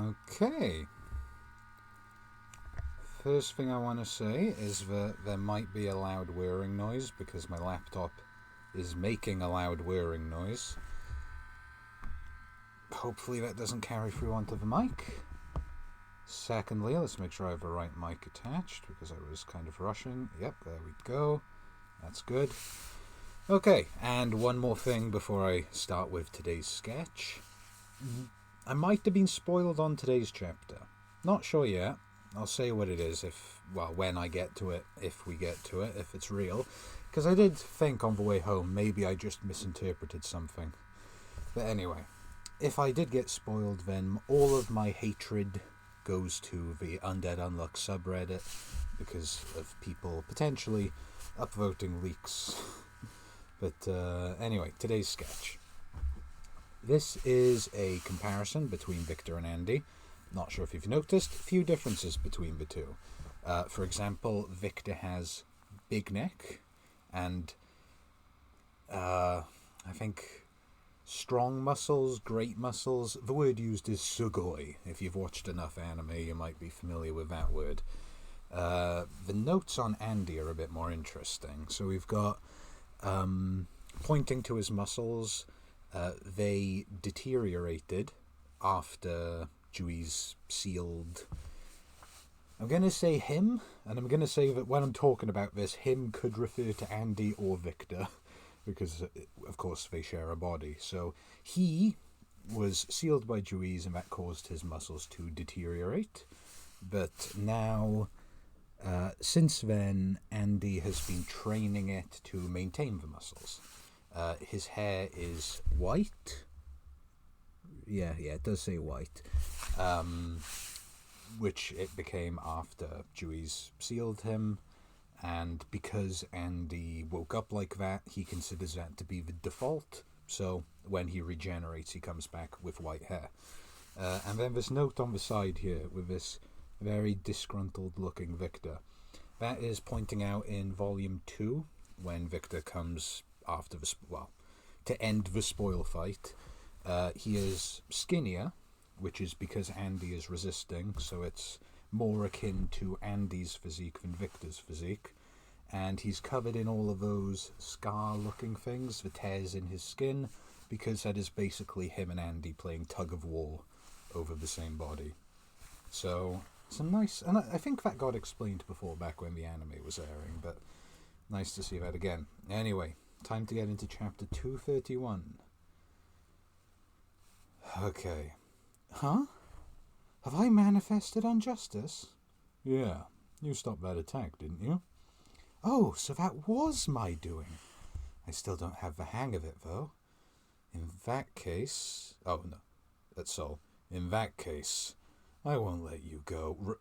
Okay. First thing I want to say is that there might be a loud whirring noise because my laptop is making a loud whirring noise. Hopefully that doesn't carry through onto the mic. Secondly, let's make sure I have the right mic attached because I was kind of rushing. Yep, there we go. That's good. Okay, and one more thing before I start with today's sketch. I might have been spoiled on today's chapter. Not sure yet. I'll say what it is when I get to it, if we get to it, if it's real. Because I did think on the way home, maybe I just misinterpreted something. But anyway, if I did get spoiled, then all of my hatred goes to the Undead Unluck subreddit because of people potentially upvoting leaks. But anyway, today's sketch. This is a comparison between Victor and Andy. Not sure if you've noticed, a few differences between the two. For example, Victor has big neck and I think strong muscles, great muscles. The word used is sugoi. If you've watched enough anime, you might be familiar with that word. The notes on Andy are a bit more interesting. So we've got pointing to his muscles. They deteriorated after Dewey's sealed. I'm going to say him, and I'm going to say that when I'm talking about this, him could refer to Andy or Victor, because, of course, they share a body. So he was sealed by Dewey's, and that caused his muscles to deteriorate. But now, since then, Andy has been training it to maintain the muscles. His hair is white. Yeah, it does say white. Which it became after Dewey's sealed him. And because Andy woke up like that, he considers that to be the default. So when he regenerates, he comes back with white hair. And then this note on the side here with this very disgruntled looking Victor. That is pointing out in volume 2 when Victor comes after to end the spoil fight. He is skinnier, which is because Andy is resisting, so it's more akin to Andy's physique than Victor's physique. And he's covered in all of those scar-looking things, the tears in his skin, because that is basically him and Andy playing tug-of-war over the same body. So, it's a nice... And I think that got explained before, back when the anime was airing, but nice to see that again. Anyway, time to get into chapter 231. Okay. Huh? Have I manifested injustice? Yeah, you stopped that attack, didn't you? Oh, so that was my doing. I still don't have the hang of it, though. In that case... Oh, no. That's all. In that case, I won't let you go.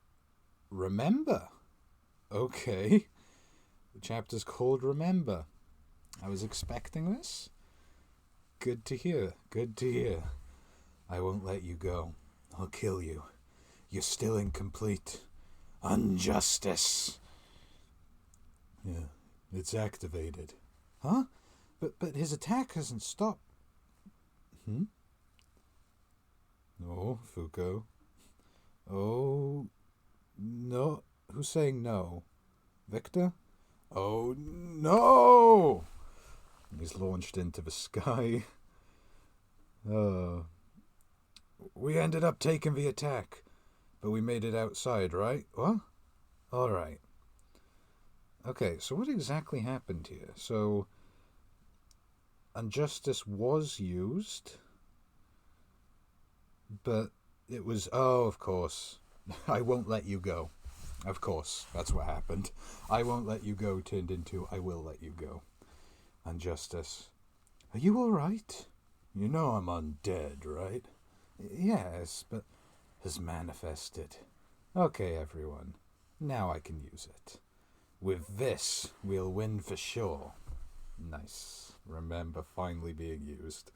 Remember? Okay. The chapter's called Remember. I was expecting this. Good to hear. Good to hear. I won't let you go. I'll kill you. You're still incomplete. Injustice. Yeah, it's activated. Huh? But his attack hasn't stopped. No, Fuko. Oh, no. Who's saying no? Victor? Oh, no! He's launched into the sky. We ended up taking the attack, but we made it outside, right? What? Alright. Okay, so what exactly happened here? So, injustice was used, but it was... Oh, of course. I won't let you go. Of course, that's what happened. I won't let you go turned into I will let you go. Injustice. Are you alright? You know I'm undead, right? Yes, but has manifested. Okay, everyone. Now I can use it. With this, we'll win for sure. Nice. Remember finally being used.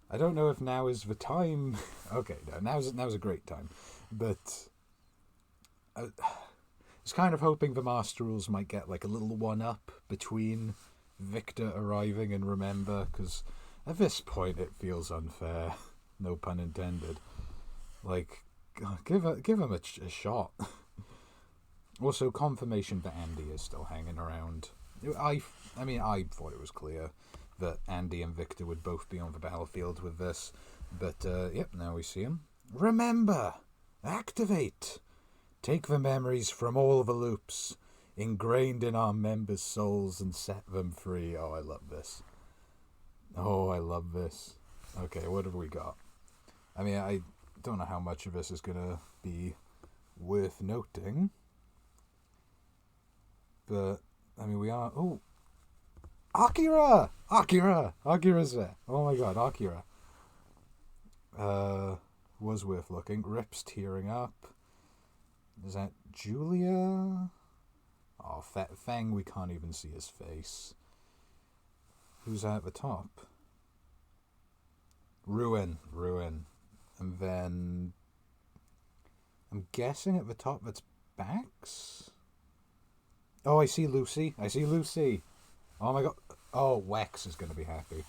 I don't know if now is the time. Okay, no, now's a great time. But I was kind of hoping the Master Rules might get like a little one-up between Victor arriving and Remember, because at this point it feels unfair. No pun intended. Like, give him a shot. Also, confirmation that Andy is still hanging around. I thought it was clear that Andy and Victor would both be on the battlefield with this. But, yep, now we see him. Remember! Activate! Take the memories from all the loops ingrained in our members' souls and set them free. Oh, I love this. Oh, I love this. Okay, what have we got? I mean, I don't know how much of this is going to be worth noting. But, I mean, we are... Oh! Akira! Akira's there. Oh my god, Akira. Was worth looking. Rip's tearing up. Is that Julia? Oh, Fang, we can't even see his face. Who's at the top? Ruin. And then... I'm guessing at the top that's Bax? Oh, I see Lucy. Oh my god. Oh, Wex is going to be happy.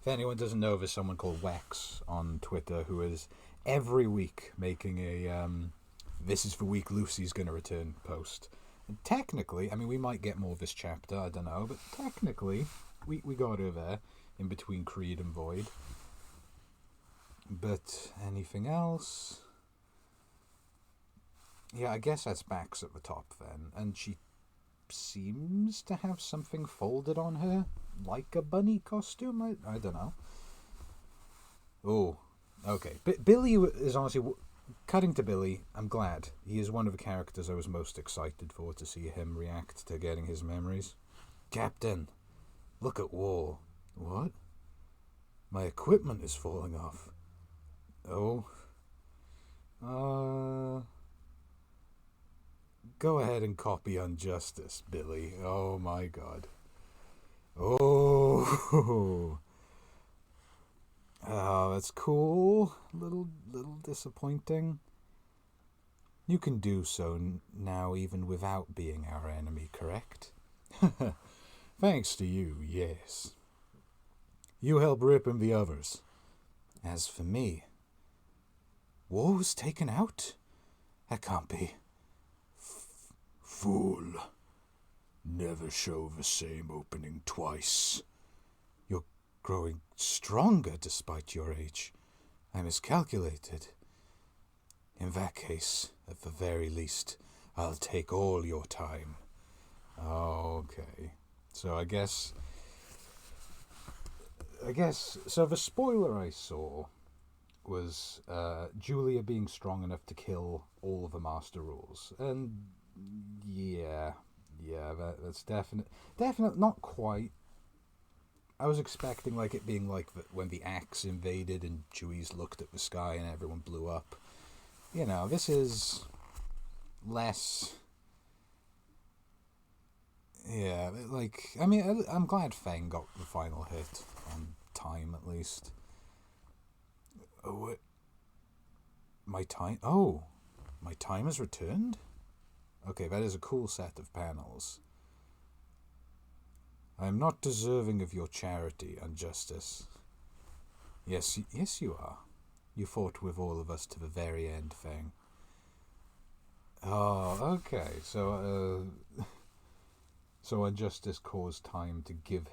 If anyone doesn't know, there's someone called Wex on Twitter who is every week making a this is the week Lucy's going to return post. And technically, I mean, we might get more of this chapter, I don't know, but technically, we got her there in between Creed and Void. But anything else? Yeah, I guess that's Bax at the top then. And she seems to have something folded on her, like a bunny costume. I don't know. Oh, okay. Billy is honestly cutting to Billy. I'm glad he is one of the characters I was most excited for to see him react to getting his memories. Captain, look at War. What? My equipment is falling off. Oh. Go ahead and copy Unjustice, Billy. Oh my god. Oh. Oh, that's cool. Little disappointing. You can do so now even without being our enemy, correct? Thanks to you, yes. You help Rip and the others. As for me, War was taken out? That can't be. Fool. Never show the same opening twice. You're growing stronger despite your age. I miscalculated. In that case, at the very least, I'll take all your time. Okay. So I guess, so the spoiler I saw was Julia being strong enough to kill all of the Master Rules. And yeah, that's definite, not quite. I was expecting like it being like when the axe invaded and Chewies looked at the sky and everyone blew up. You know, this is less. Yeah, like, I mean, I'm glad Fang got the final hit on time at least. Oh, my time has returned? Okay, that is a cool set of panels. I am not deserving of your charity, Unjustice. Yes, you are. You fought with all of us to the very end, Fang. Oh, okay. So Unjustice caused time to give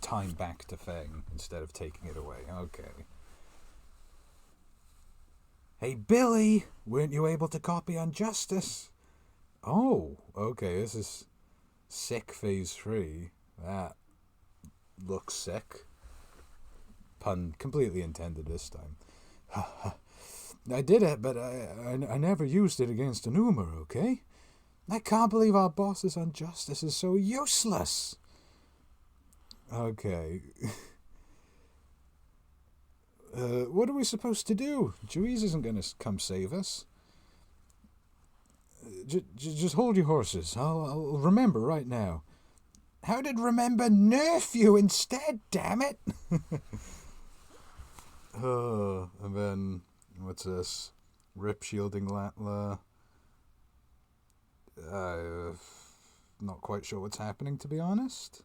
time back to Fang instead of taking it away. Okay. Hey, Billy! Weren't you able to copy Unjustice? Oh, okay. This is sick phase 3. That looks sick. Pun completely intended this time. I did it, but I never used it against an Umer, okay? I can't believe our boss's Unjustice is so useless. Okay. What are we supposed to do? Chewies isn't going to come save us. Just hold your horses. I'll remember right now. How did remember nerf you instead, damn it? And then, what's this? Rip shielding Latla. Not quite sure what's happening, to be honest.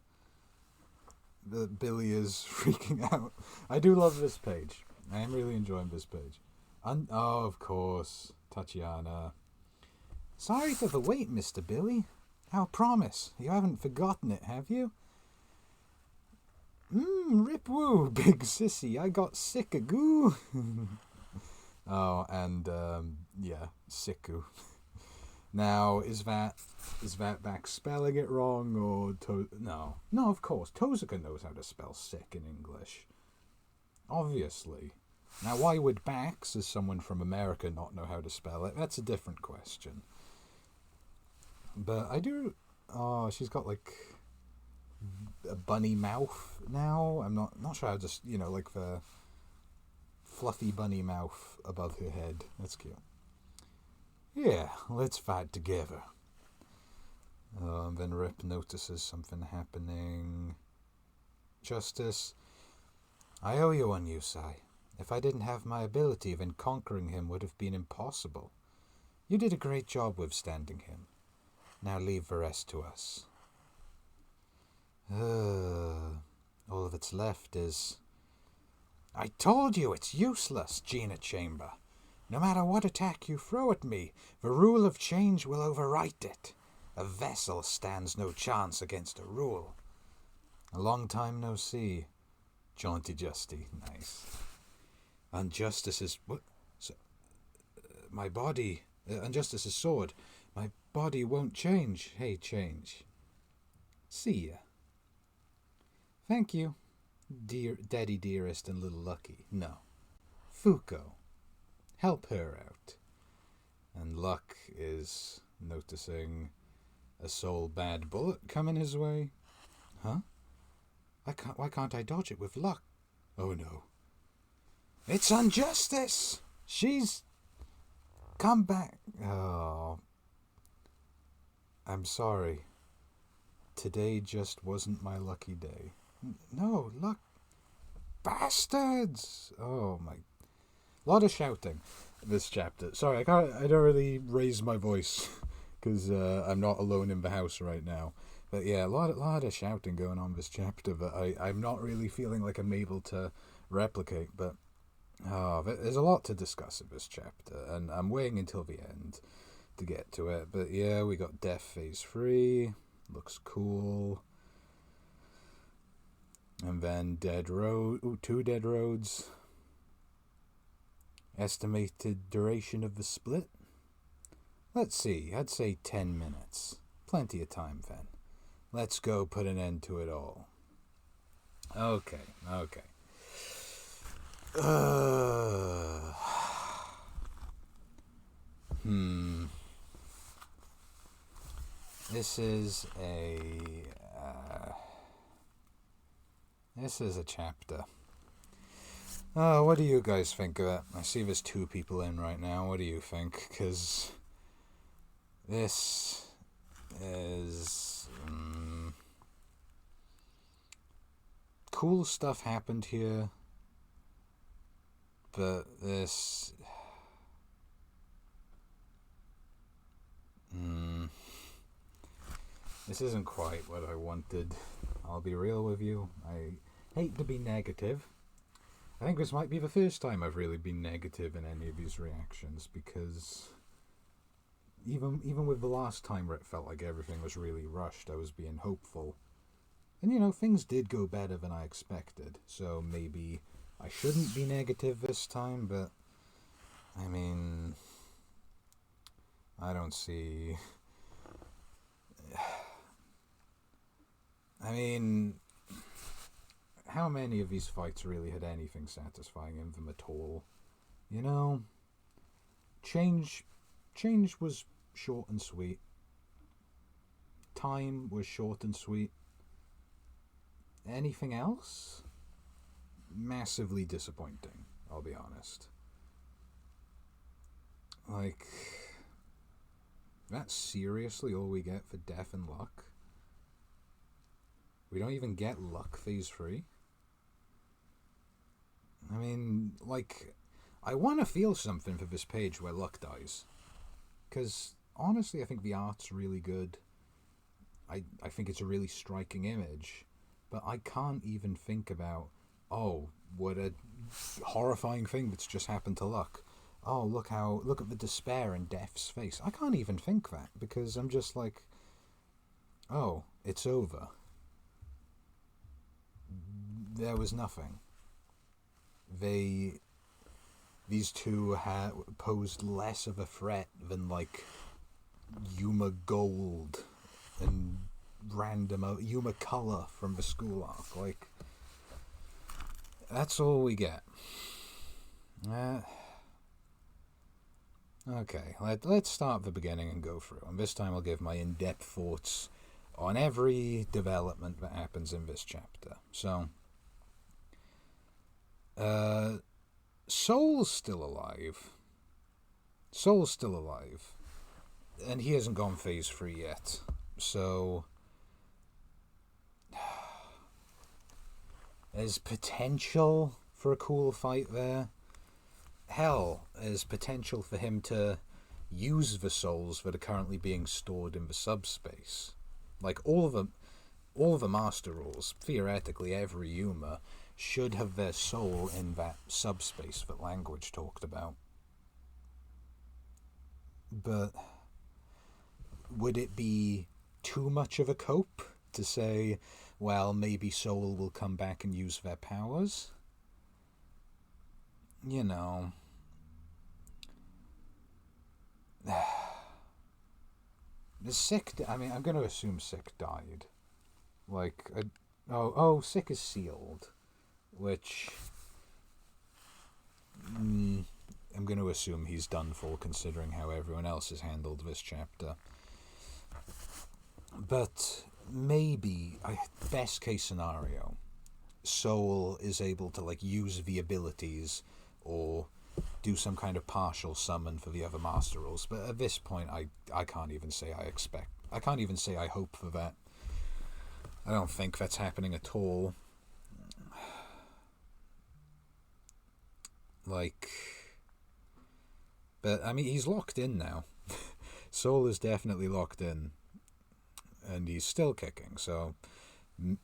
Billy is freaking out. I do love this page. I am really enjoying this page. Oh, of course, Tatiana. Sorry for the wait, Mr. Billy. I'll promise, you haven't forgotten it, have you? Rip woo, big sissy, I got sick a goo. Oh, and, yeah, Siku. Now, is that back spelling it wrong, or... No. No, of course, Tozuka knows how to spell sick in English. Obviously. Now, why would Bax, as someone from America, not know how to spell it? That's a different question. But I do... Oh, she's got, like, a bunny mouth now. I'm not sure how to... You know, like the fluffy bunny mouth above her head. That's cute. Yeah, let's fight together. And then Rip notices something happening. Justice, I owe you one, Yusai. If I didn't have my ability, then conquering him would have been impossible. You did a great job withstanding him. Now leave the rest to us. All that's left is... I told you it's useless, Gina Chamber. No matter what attack you throw at me, the rule of change will overwrite it. A vessel stands no chance against a rule. A long time no see. Jaunty Justy. Nice. Unjustice's... What? So, my body... Unjustice's sword. My body won't change. Hey, change. See ya. Thank you, dear Daddy Dearest and Little Lucky. No. Fuko. Help her out. And Luck is noticing a soul bad bullet coming his way. Huh? Why can't I dodge it with Luck? Oh no. It's Unjustice! She's... Come back. Oh. I'm sorry. Today just wasn't my lucky day. No, Luck. Bastards! Oh my... A lot of shouting this chapter. Sorry, I don't really raise my voice because I'm not alone in the house right now. But yeah, a lot of shouting going on this chapter that I'm not really feeling like I'm able to replicate. But there's a lot to discuss in this chapter, and I'm waiting until the end to get to it. But yeah, we got Death Phase 3. Looks cool. And then two Dead Roads. Estimated duration of the split? Let's see, I'd say 10 minutes. Plenty of time then. Let's go put an end to it all. Okay. This is a chapter. What do you guys think of it? I see there's 2 people in right now. What do you think? Because this is... cool stuff happened here. But this... This isn't quite what I wanted. I'll be real with you. I hate to be negative. I think this might be the first time I've really been negative in any of these reactions, because even with the last time where it felt like everything was really rushed, I was being hopeful. And, you know, things did go better than I expected, so maybe I shouldn't be negative this time, but, I mean, I don't see... I mean... How many of these fights really had anything satisfying in them at all? You know, change was short and sweet. Time was short and sweet. Anything else? Massively disappointing, I'll be honest. Like, that's seriously all we get for Death and Luck? We don't even get Luck Phase 3? I mean, like, I want to feel something for this page where Luck dies. Because, honestly, I think the art's really good. I think it's a really striking image. But I can't even think about, oh, what a horrifying thing that's just happened to Luck. oh, look at the despair in Death's face. I can't even think that, because I'm just like, oh, it's over. There was nothing. These two had posed less of a threat than like Yuma Gold and random Yuma Color from the school arc. Like, that's all we get. Okay, let's start at the beginning and go through. And this time I'll give my in-depth thoughts on every development that happens in this chapter. So, Soul's still alive. And he hasn't gone phase 3 yet. So, there's potential for a cool fight there. Hell, there's potential for him to use the souls that are currently being stored in the subspace. Like, all of the master rules, theoretically every Yuma should have their soul in that subspace that Language talked about. But would it be too much of a cope to say, well, maybe Soul will come back and use their powers? You know. The Sick, I mean, I'm going to assume Sick died. Like, Sick is sealed. Which, I'm going to assume he's done for, considering how everyone else has handled this chapter. But maybe, best case scenario, Soul is able to like use the abilities or do some kind of partial summon for the other master rules. But at this point, I can't even say I can't even say I hope for that. I don't think that's happening at all. Like, but I mean, he's locked in now. Soul is definitely locked in, and he's still kicking. So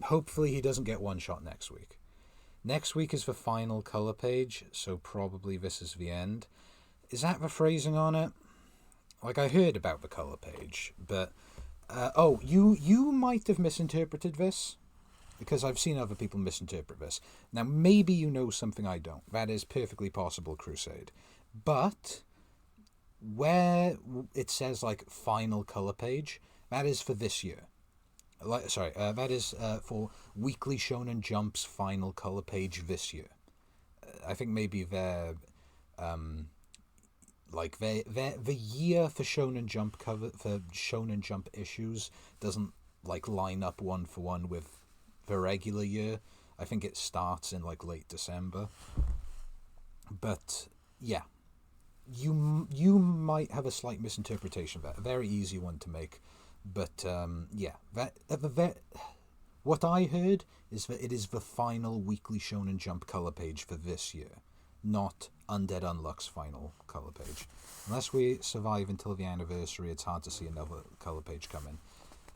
hopefully he doesn't get one shot next week. Next week is the final color page, so probably this is the end. Is that the phrasing on it? Like, I heard about the color page, but you might have misinterpreted this, because I've seen other people misinterpret this. Now, maybe you know something I don't. That is perfectly possible, Crusade. But where it says, like, final color page, that is for this year. That is for Weekly Shonen Jump's final color page this year. I think maybe the year for Shonen Jump cover for Shonen Jump issues doesn't like line up one for one with the regular year. I think it starts in like late December. But yeah, you might have a slight misinterpretation of that. A very easy one to make. But what I heard is that it is the final Weekly Shonen Jump color page for this year, not Undead Unluck's final color page. Unless we survive until the anniversary, it's hard to see another color page come in.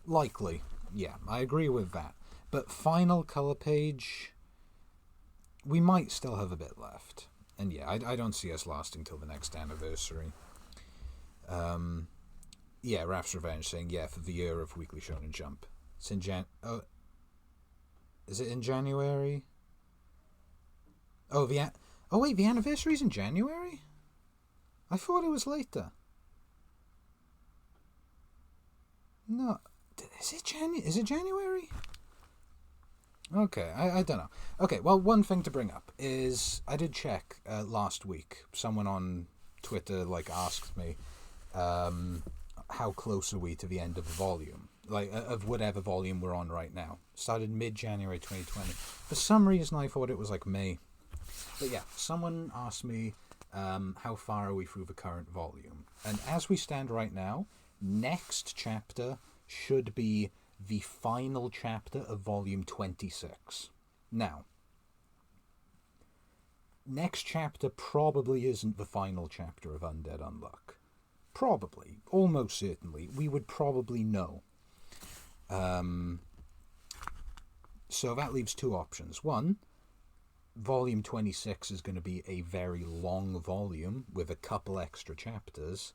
Likely, yeah, I agree with that. But final color page, we might still have a bit left. And yeah, I don't see us lasting till the next anniversary. Yeah, Raph's Revenge saying, yeah, for the year of Weekly Shonen Jump. It's in is it in January? Oh, wait, the anniversary's in January? I thought it was later. No, is it January? Okay, I don't know. Okay, well, one thing to bring up is I did check last week. Someone on Twitter asked me, how close are we to the end of the volume? Of whatever volume we're on right now. Started mid-January 2020. For some reason, I thought it was May. But yeah, someone asked me, how far are we through the current volume? And as we stand right now, next chapter should be the final chapter of volume 26. Now, next chapter probably isn't the final chapter of Undead Unluck. Probably. Almost certainly. We would probably know. So that leaves two options. One, volume 26 is going to be a very long volume with a couple extra chapters,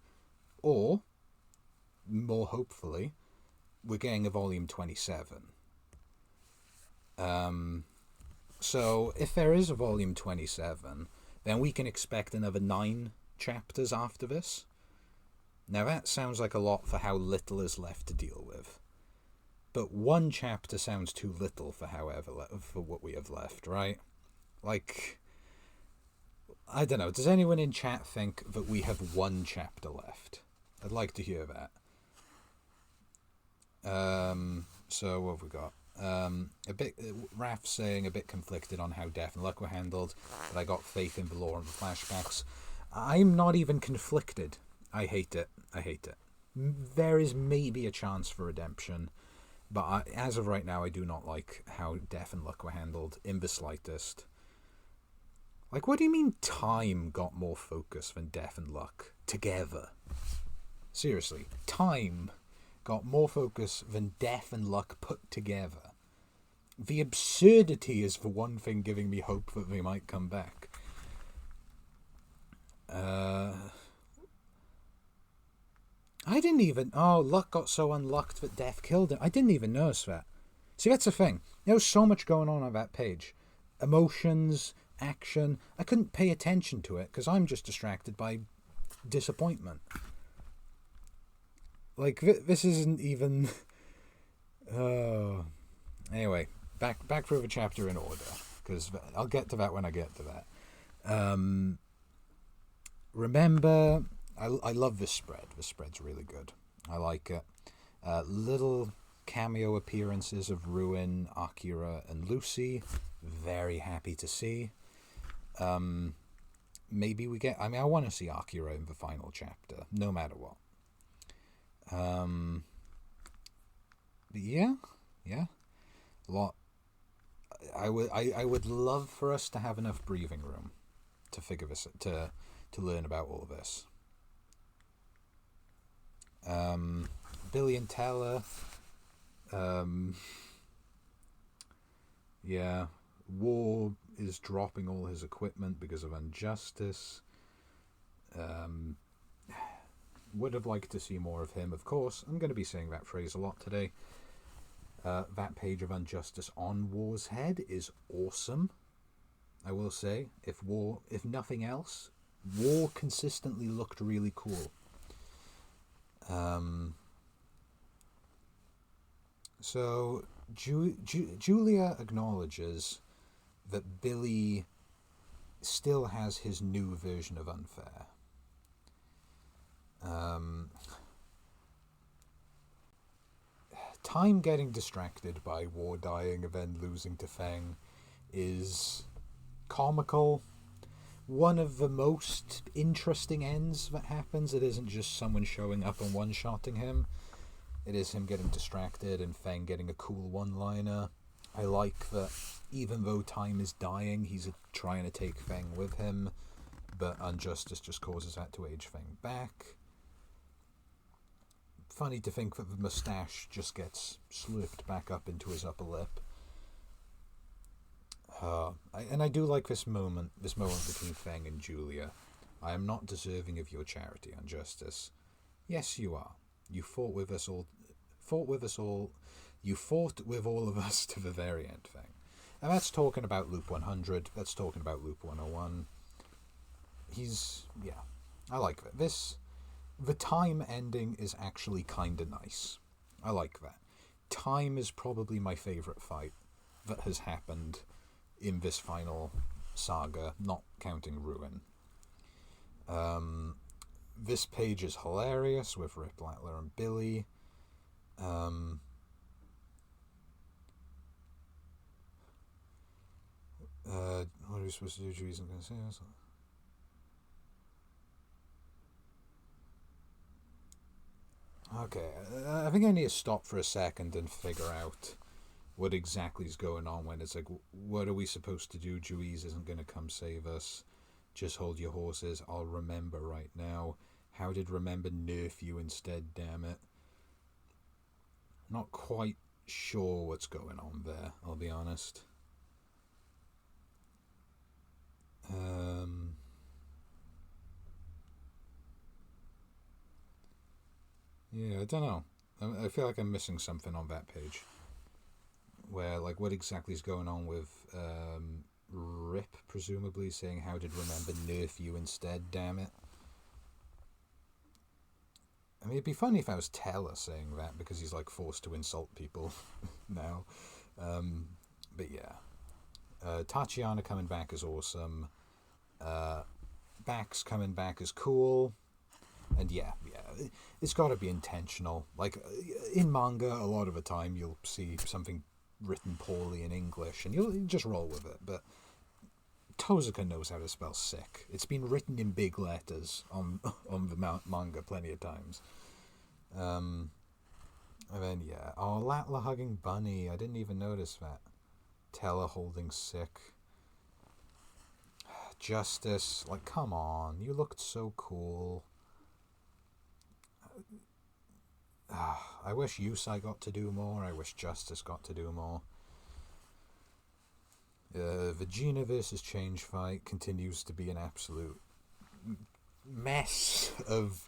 or, more hopefully, we're getting a volume 27. So if there is a volume 27, then we can expect another 9 chapters after this. Now that sounds like a lot for how little is left to deal with. But 1 chapter sounds too little for for what we have left, right? Like, I don't know, does anyone in chat think that we have 1 chapter left? I'd like to hear that. So what have we got? Raf saying a bit conflicted on how Death and Luck were handled, but I got faith in the lore and the flashbacks. I'm not even conflicted. I hate it. There is maybe a chance for redemption, but as of right now, I do not like how Death and Luck were handled in the slightest. Like, what do you mean Time got more focus than Death and Luck together? Seriously, Time got more focus than Death and Luck put together. The absurdity is the one thing giving me hope that they might come back. I didn't even... Oh, Luck got so unlucked that Death killed him. I didn't even notice that. See, that's the thing. There was so much going on that page. Emotions, action. I couldn't pay attention to it because I'm just distracted by disappointment. Like, this isn't even... Anyway, back through the chapter in order, because I'll get to that when I get to that. Remember... I love this spread. This spread's really good. I like it. Little cameo appearances of Ruin, Akira, and Lucy. Very happy to see. Maybe we get... I mean, I want to see Akira in the final chapter, no matter what. Yeah. A lot. I would love for us to have enough breathing room to figure this... to learn about all of this. Billy and Teller. Yeah. War is dropping all his equipment because of injustice. Would have liked to see more of him, of course. I'm going to be saying that phrase a lot today. That page of Injustice on War's head is awesome. I will say, if nothing else, War consistently looked really cool. So Julia acknowledges that Billy still has his new version of unfair. Time getting distracted by War dying and then losing to Feng is comical. One of the most interesting ends that happens. It isn't just someone showing up and one-shotting him. It is him getting distracted and Feng getting a cool one-liner. I like that even though Time is dying, he's trying to take Feng with him, but Injustice just causes that to age Feng back. Funny to think that the moustache just gets slurped back up into his upper lip. And I do like this moment between Feng and Julia. I am not deserving of your charity, Injustice. Yes, you are. You fought with all of us to the very end, Feng. And that's talking about Loop 100. That's talking about Loop 101. I like that. The Time ending is actually kinda nice. I like that. Time is probably my favourite fight that has happened in this final saga, not counting Ruin. This page is hilarious with Rip Blattler and Billy. What are we supposed to do? Juice, I'm going to say this. Okay, I think I need to stop for a second and figure out what exactly is going on when it's like, what are we supposed to do? Juice isn't going to come save us. Just hold your horses. I'll remember right now. How did remember nerf you instead, damn it? Not quite sure what's going on there, I'll be honest. Yeah, I don't know. I feel like I'm missing something on that page. Where, like, what exactly is going on with Rip, presumably, saying, how did Remember nerf you instead, damn it? I mean, it'd be funny if I was Teller saying that, because he's, like, forced to insult people now. But yeah. Tatiana coming back is awesome. Bax coming back is cool. And yeah, it's got to be intentional. Like, in manga, a lot of the time you'll see something written poorly in English, and you'll just roll with it. But Tozuka knows how to spell sick. It's been written in big letters on the manga plenty of times. And then, yeah. Oh, Latla hugging Bunny. I didn't even notice that. Teller holding sick. Justice. Like, come on. You looked so cool. I wish Yusai got to do more. I wish Justice got to do more. The Gina versus Change fight continues to be an absolute mess of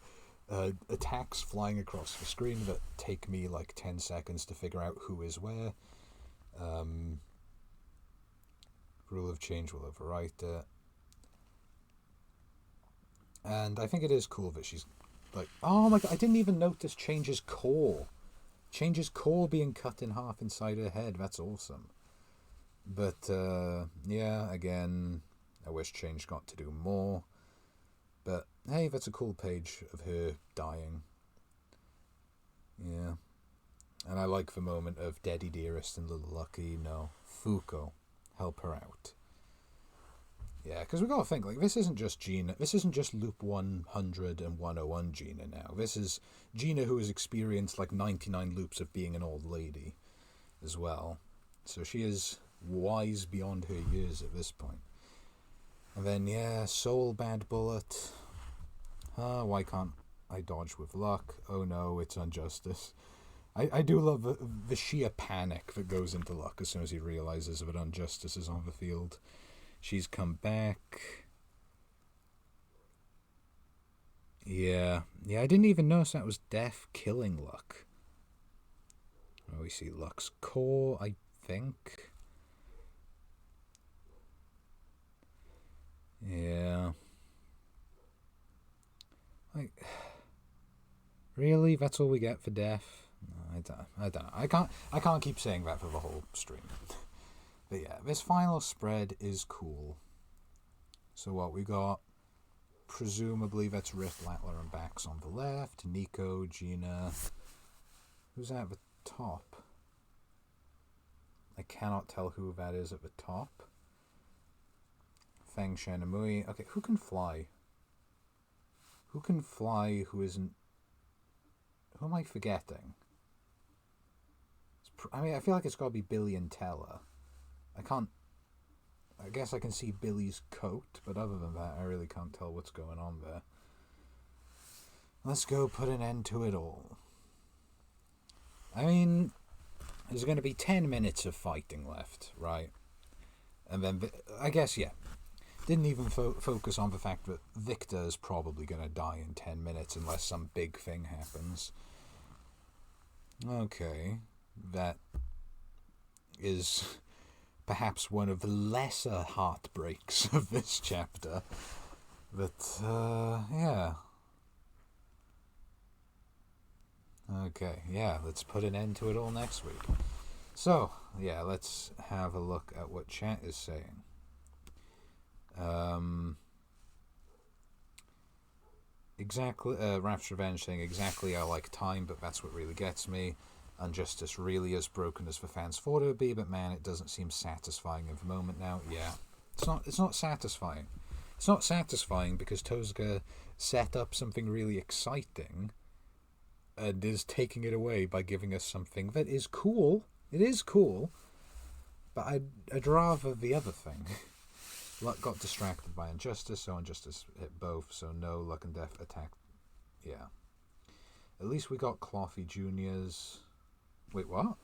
attacks flying across the screen that take me like 10 seconds to figure out who is where. Rule of Change will overwrite it. And I think it is cool that she's like, oh my god, I didn't even notice Change's core. Change's core being cut in half inside her head. That's awesome. But, yeah, again, I wish Change got to do more. But, hey, that's a cool page of her dying. Yeah. And I like the moment of Daddy Dearest and Little Lucky. No, Fuko, help her out. Yeah, because we got to think, like, this isn't just Gina. This isn't just Loop 100 and 101 Gina now. This is Gina who has experienced, like, 99 loops of being an old lady as well. So she is wise beyond her years at this point. And then, yeah, Soul Bad Bullet. Why can't I dodge with luck? Oh no, it's Unjustice. I do love the sheer panic that goes into luck as soon as he realizes that Unjustice is on the field. She's come back. Yeah, I didn't even notice that was Death killing Luck. Oh, we see Luck's core, I think. Yeah. Like, really? That's all we get for Death? No, I don't know. I can't keep saying that for the whole stream. But yeah, this final spread is cool. So what we got? Presumably that's Rift, Latler, and Bax on the left. Nico, Gina. Who's at the top? I cannot tell who that is at the top. Feng Shanamui. Okay, who can fly? Who can fly who isn't... Who am I forgetting? I mean, I feel like it's got to be Billy and Teller. I guess I can see Billy's coat, but other than that, I really can't tell what's going on there. Let's go put an end to it all. I mean, there's going to be 10 minutes of fighting left, right? And then, I guess, yeah. Didn't even focus on the fact that Victor is probably going to die in 10 minutes unless some big thing happens. Okay. That is perhaps one of the lesser heartbreaks of this chapter. But, yeah. Okay, yeah, let's put an end to it all next week. So, yeah, let's have a look at what chat is saying. Exactly, Rap's Revenge saying, exactly, I like time, but that's what really gets me. Unjustice really as broken as the fans thought it would be, but man, it doesn't seem satisfying in the moment now. Yeah, it's not satisfying. It's not satisfying because Tozuka set up something really exciting and is taking it away by giving us something that is cool. It is cool, but I'd rather the other thing. Luck got distracted by Injustice, so Injustice hit both, so no, Luck and Death attacked. Yeah. At least we got Clothy Jr.'s... Wait, what?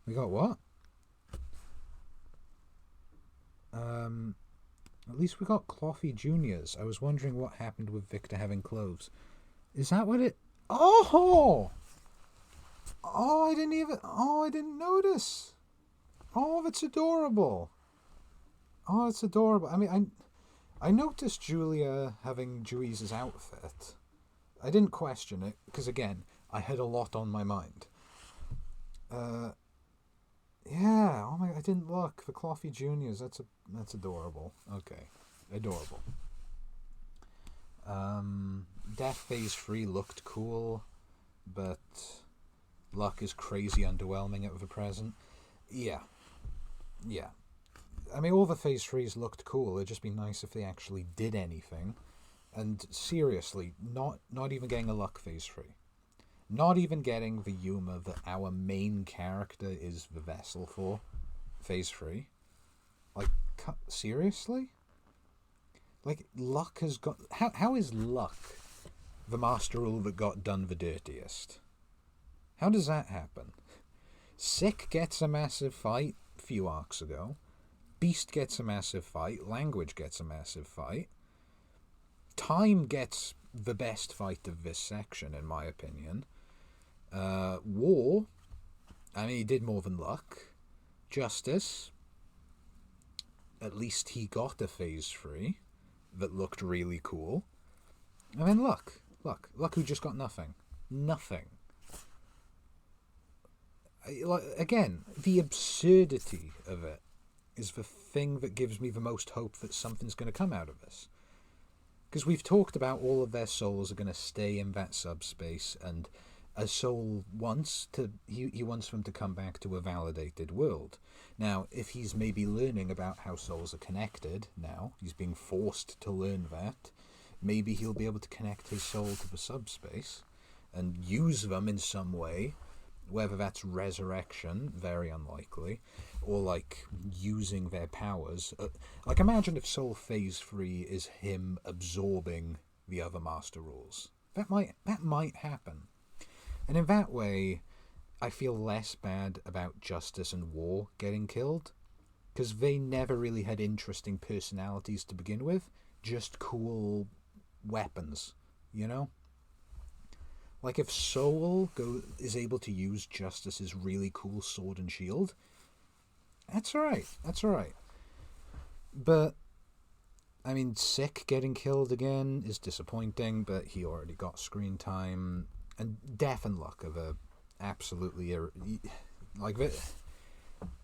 We got what? At least we got Cloffy Juniors. I was wondering what happened with Victor having clothes. Is that what it... Oh! Oh, I didn't notice. Oh, that's adorable. Oh, it's adorable. I mean, I noticed Julia having Juice's outfit. I didn't question it, because again, I had a lot on my mind. Yeah, oh my, I didn't look. The Cloffy Juniors, that's adorable. Okay, adorable. Death Phase 3 looked cool, but Luck is crazy underwhelming at the present. Yeah. I mean, all the Phase 3s looked cool. It'd just be nice if they actually did anything. And seriously, not even getting a Luck Phase 3. Not even getting the Yuma that our main character is the vessel for Phase 3. Like, seriously? Like, Luck has got... How is Luck the Master Rule that got done the dirtiest? How does that happen? Sick gets a massive fight a few arcs ago. Beast gets a massive fight. Language gets a massive fight. Time gets the best fight of this section, in my opinion. War, I mean, he did more than Luck. Justice, at least he got a Phase 3 that looked really cool. I mean, Luck who just got nothing. Again, the absurdity of it is the thing that gives me the most hope that something's going to come out of this. Because we've talked about all of their souls are going to stay in that subspace, and a soul wants to... He wants them to come back to a validated world. Now, if he's maybe learning about how souls are connected now, he's being forced to learn that, maybe he'll be able to connect his soul to the subspace and use them in some way, whether that's resurrection, very unlikely, or like using their powers. Like, imagine if Soul Phase 3 is him absorbing the other Master Rules. That might happen. And in that way, I feel less bad about Justice and War getting killed, because they never really had interesting personalities to begin with, just cool weapons, you know? Like, if Soul is able to use Justice's really cool sword and shield, that's alright. But, I mean, Sick getting killed again is disappointing, but he already got screen time. And Death and Luck are the absolutely... like,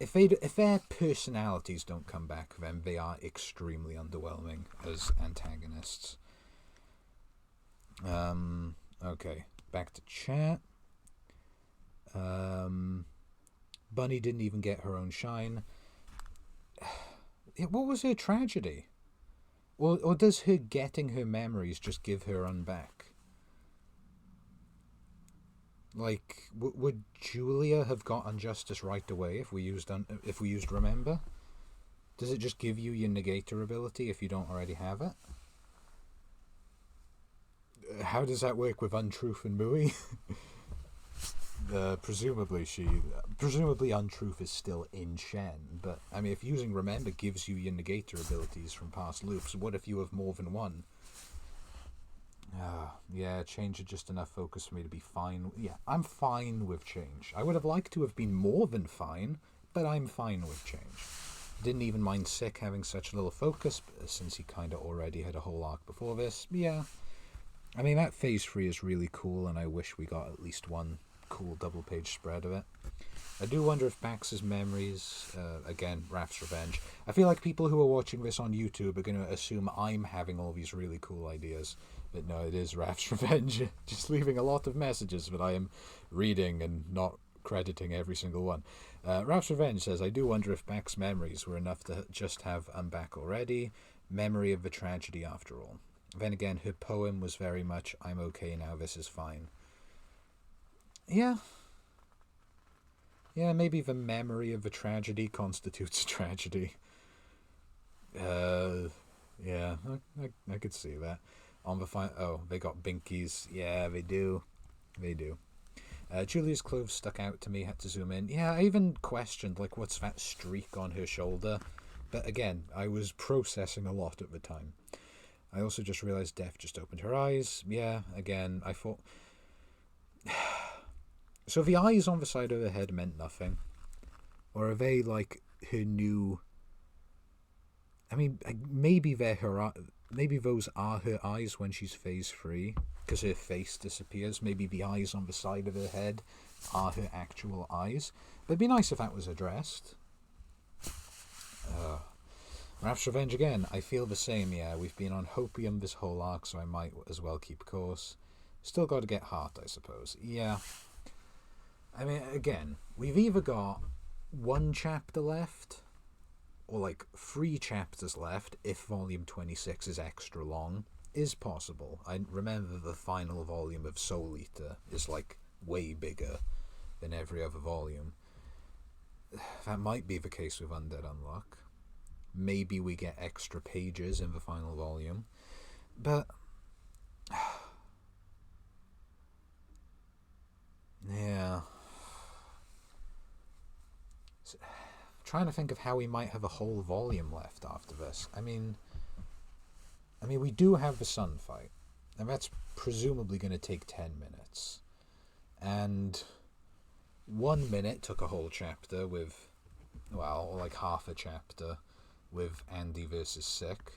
if their personalities don't come back, then they are extremely underwhelming as antagonists. Okay, back to chat. Bunny didn't even get her own shine. What was her tragedy? Or does her getting her memories just give her own back? Like, would Julia have got Unjustice right away if we used Remember? Does it just give you your Negator ability if you don't already have it? How does that work with Untruth and Mui? Presumably Untruth is still in Shen, but I mean, if using Remember gives you your Negator abilities from past loops, what if you have more than one? Yeah, change is just enough focus for me to be fine. Yeah, I'm fine with change. I would have liked to have been more than fine, but I'm fine with change. Didn't even mind Sick having such little focus, since he kind of already had a whole arc before this. Yeah, I mean, that Phase 3 is really cool, and I wish we got at least one cool double-page spread of it. I do wonder if Bax's memories... again, Raph's Revenge. I feel like people who are watching this on YouTube are going to assume I'm having all these really cool ideas. But no, it is Raph's Revenge. Just leaving a lot of messages that I am reading and not crediting every single one. Raph's Revenge says, I do wonder if Bax's memories were enough to just have I'm back already. Memory of the tragedy after all. Then again, her poem was very much I'm okay now, this is fine. Yeah, maybe the memory of the tragedy constitutes a tragedy. Yeah, I could see that. On the they got binkies. Yeah, they do. Julia's clothes stuck out to me, had to zoom in. Yeah, I even questioned, like, what's that streak on her shoulder? But again, I was processing a lot at the time. I also just realised Death just opened her eyes. Yeah, again, I thought... So the eyes on the side of her head meant nothing? Or are they, like, her new... I mean, maybe they're her... Maybe those are her eyes when she's phase 3, because her face disappears. Maybe the eyes on the side of her head are her actual eyes. But it'd be nice if that was addressed. Wrath's Revenge again. I feel the same, yeah. We've been on Hopium this whole arc, so I might as well keep course. Still got to get Heart, I suppose. Yeah. I mean, again, we've either got 1 chapter left, or like 3 chapters left, if volume 26 is extra long, is possible. I remember the final volume of Soul Eater is like way bigger than every other volume. That might be the case with Undead Unluck. Maybe we get extra pages in the final volume. But... yeah. So, trying to think of how we might have a whole volume left after this. I mean, we do have the sun fight, and that's presumably going to take 10 minutes. And 1 minute took a whole chapter with, well, like half a chapter with Andy versus Sick.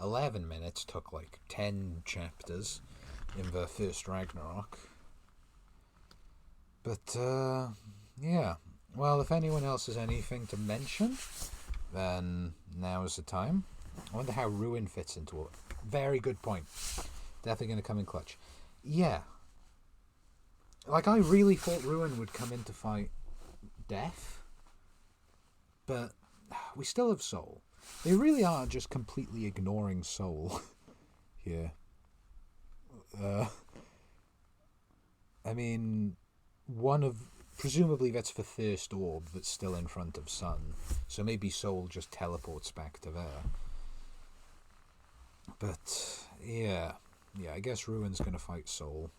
11 minutes took like 10 chapters in the first Ragnarok. But, yeah. Well, if anyone else has anything to mention, then now is the time. I wonder how Ruin fits into it. Very good point. Definitely going to come in clutch. Yeah. Like, I really thought Ruin would come in to fight Death. But we still have Soul. They really are just completely ignoring Soul here. I mean, presumably that's the first orb that's still in front of Sun. So maybe Soul just teleports back to there. But, yeah, I guess Ruin's going to fight Soul.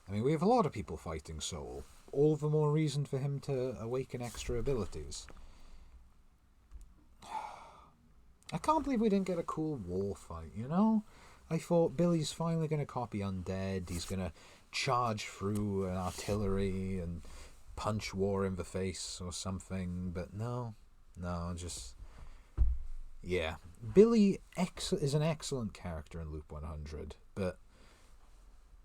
I mean, we have a lot of people fighting Soul. All the more reason for him to awaken extra abilities. I can't believe we didn't get a cool war fight, you know? I thought Billy's finally going to copy Undead. He's going to charge through an artillery and punch War in the face or something. But no, just... yeah. Billy is an excellent character in Loop 100, but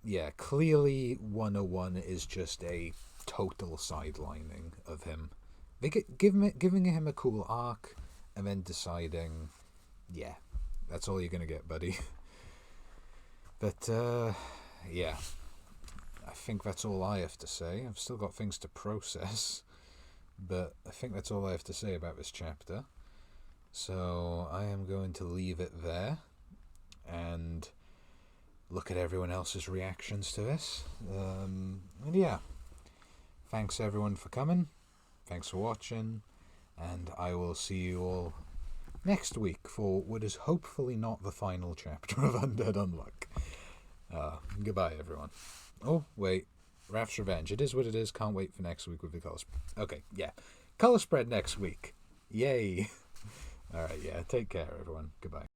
yeah, clearly 101 is just a total sidelining of him. They giving him a cool arc and then deciding, yeah, that's all you're going to get, buddy. But, yeah, I think that's all I have to say. I've still got things to process, but I think that's all I have to say about this chapter. So I am going to leave it there and look at everyone else's reactions to this. And yeah, thanks everyone for coming. Thanks for watching. And I will see you all next week for what is hopefully not the final chapter of Undead Unluck. Goodbye, everyone. Oh, wait. Wrath's Revenge. It is what it is. Can't wait for next week with the colour spread. Okay, yeah. Colour spread next week. Yay. Alright, yeah. Take care, everyone. Goodbye.